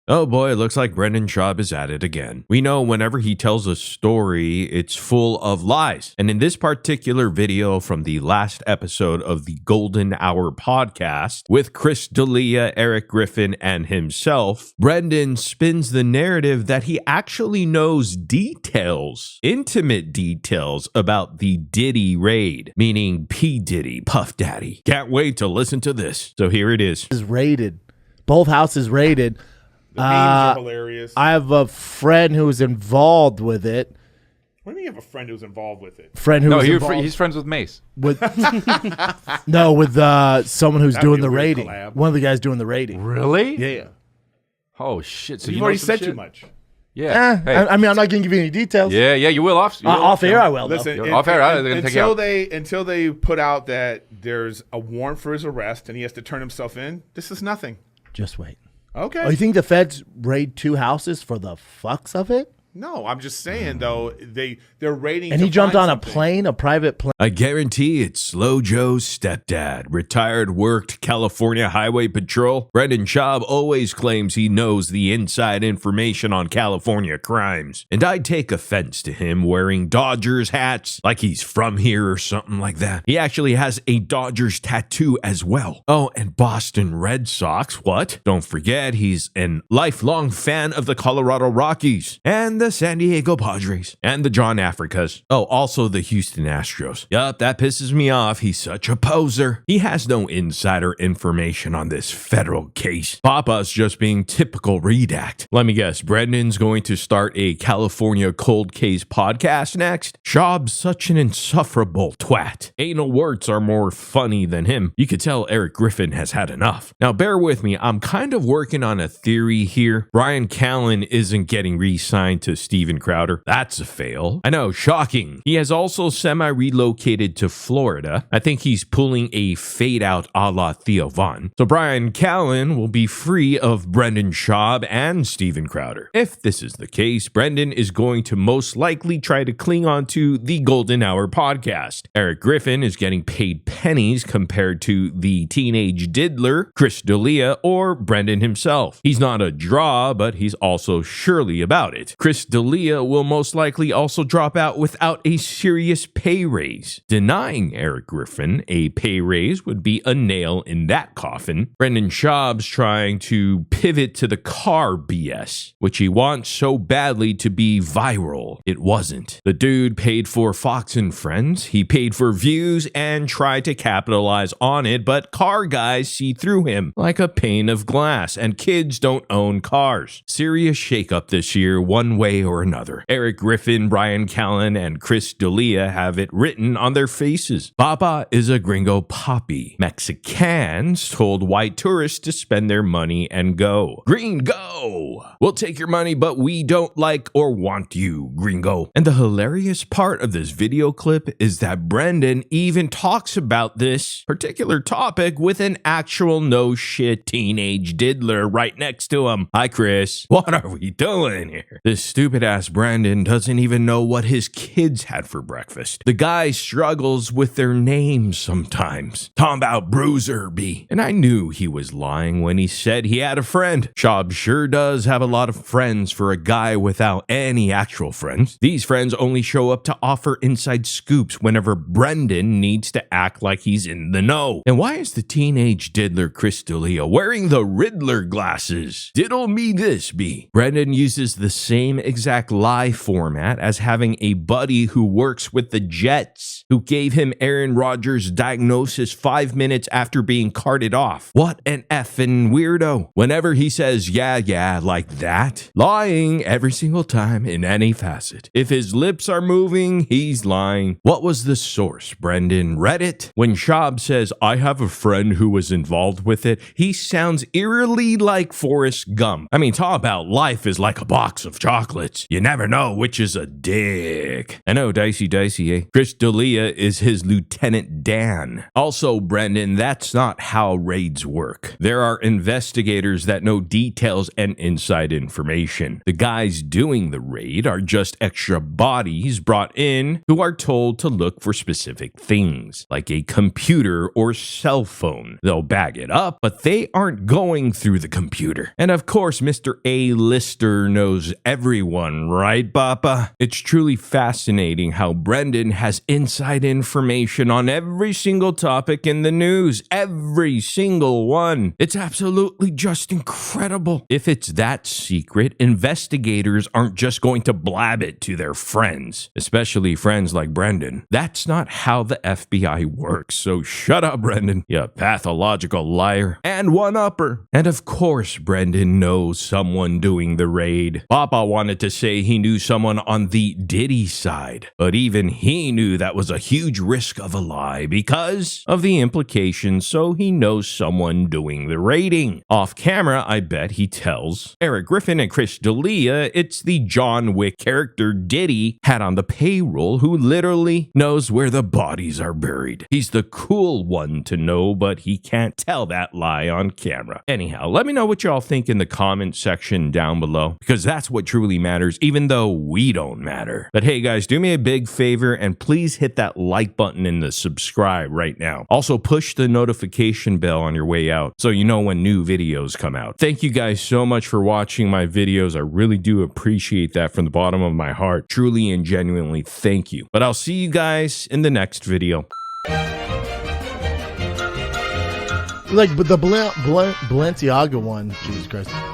Oh boy, it looks like Brendan Schaub is at it again. We know whenever he tells a story, it's full of lies. And in this particular video from the last episode of the Golden Hour podcast with Chris D'Elia, Erik, Griffin, and himself, Brendan spins the narrative that he actually knows details, intimate details about the Diddy raid, meaning P. Diddy, Puff Daddy. Can't wait to listen to this. So here it is. Is raided. Both houses raided. The memes are hilarious. I have a friend who was involved with it. What do you mean you have a friend who's involved with it? He's friends with Mace. With someone who's doing the raiding. Collab. One of the guys doing the raiding. Really? Yeah. Oh shit! So You've you already know some said shit? too much. Yeah. Hey. I mean, I'm not going to give you any details. Yeah, you will off. Off air, I will. Listen, Off air, they're gonna take you out. until they put out that there's a warrant for his arrest and he has to turn himself in, this is nothing. Just wait. Okay. Oh, you think the feds raid 2 houses for the fucks of it? No, I'm just saying though they're raiding. And he jumped on a plane, a private plane. I guarantee it's Slow Joe's stepdad, retired worked California Highway Patrol. Brendan Schaub always claims he knows the inside information on California crimes. And I'd take offense to him wearing Dodgers hats like he's from here or something like that. He actually has a Dodgers tattoo as well. Oh, and Boston Red Sox, what? Don't forget, he's a lifelong fan of the Colorado Rockies and the San Diego Padres and the John Africas. Oh, also the Houston Astros. Yup, that pisses me off. He's such a poser. He has no insider information on this federal case. Papa's just being typical redact. Let me guess, Brendan's going to start a California cold case podcast next? Schaub's such an insufferable twat. Anal words are more funny than him. You could tell Erik Griffin has had enough. Now bear with me, I'm kind of working on a theory here. Bryan Callen isn't getting re-signed to Steven Crowder. That's a fail. I know, shocking. He has also semi-relocated to Florida. I think he's pulling a fade-out a la Theo Von. So Bryan Callen will be free of Brendan Schaub and Steven Crowder. If this is the case, Brendan is going to most likely try to cling on to the Golden Hour podcast. Erik Griffin is getting paid pennies compared to the teenage diddler, Chris D'Elia, or Brendan himself. He's not a draw, but he's also surely about it. Chris D'Elia will most likely also drop out without a serious pay raise. Denying Erik Griffin a pay raise would be a nail in that coffin. Brendan Schaub's trying to pivot to the car BS, which he wants so badly to be viral. It wasn't. The dude paid for Fox and Friends, he paid for views and tried to capitalize on it, but car guys see through him like a pane of glass, and kids don't own cars. Serious shakeup this year, one way or another. Erik Griffin, Bryan Callen, and Chris D'Elia have it written on their faces. Papa is a gringo papi. Mexicans told white tourists to spend their money and go. Green, go! We'll take your money, but we don't like or want you, gringo. And the hilarious part of this video clip is that Brendan even talks about this particular topic with an actual no shit teenage diddler right next to him. Hi, Chris. What are we doing here? This stupid ass Brendan doesn't even know what his kids had for breakfast. The guy struggles with their names sometimes. Talking about Bruiser B. And I knew he was lying when he said he had a friend. Schaub sure does have a lot of friends for a guy without any actual friends. These friends only show up to offer inside scoops whenever Brendan needs to act like he's in the know. And why is the teenage diddler Chris D'Elia wearing the Riddler glasses? Diddle me this, B. Brendan uses the same exact lie format as having a buddy who works with the Jets who gave him Aaron Rodgers' diagnosis 5 minutes after being carted off. What an effing weirdo. Whenever he says yeah like that, lying every single time in any facet. If his lips are moving, he's lying. What was the source, Brendan? Reddit? When Schaub says, I have a friend who was involved with it, he sounds eerily like Forrest Gump. I mean, talk about life is like a box of chocolates. chocolates. You never know which is a dick. I know, dicey, eh? Chris D'Elia is his Lieutenant Dan. Also, Brendan, that's not how raids work. There are investigators that know details and inside information. The guys doing the raid are just extra bodies brought in who are told to look for specific things, like a computer or cell phone. They'll bag it up, but they aren't going through the computer. And of course, Mr. A-lister knows everyone, right, Papa? It's truly fascinating how Brendan has inside information on every single topic in the news. Every single one. It's absolutely just incredible. If it's that secret, investigators aren't just going to blab it to their friends, especially friends like Brendan. That's not how the FBI works, so shut up, Brendan, you pathological liar and one-upper. And of course, Brendan knows someone doing the raid. Papa wanted to say he knew someone on the Diddy side, but even he knew that was a huge risk of a lie because of the implications, so he knows someone doing the raiding. Off camera, I bet he tells Erik, Griffin, and Chris D'Elia it's the John Wick character Diddy had on the payroll who literally knows where the bodies are buried. He's the cool one to know, but he can't tell that lie on camera. Anyhow, let me know what y'all think in the comment section down below, because that's what truly matters, even though we don't matter. But hey guys, do me a big favor and please hit that like button and the subscribe right now. Also push the notification bell on your way out so you know when new videos come out. Thank you guys so much for watching my videos. I really do appreciate that from the bottom of my heart. Truly and genuinely thank you. But I'll see you guys in the next video. Like, but the Balenciaga one, Jesus Christ.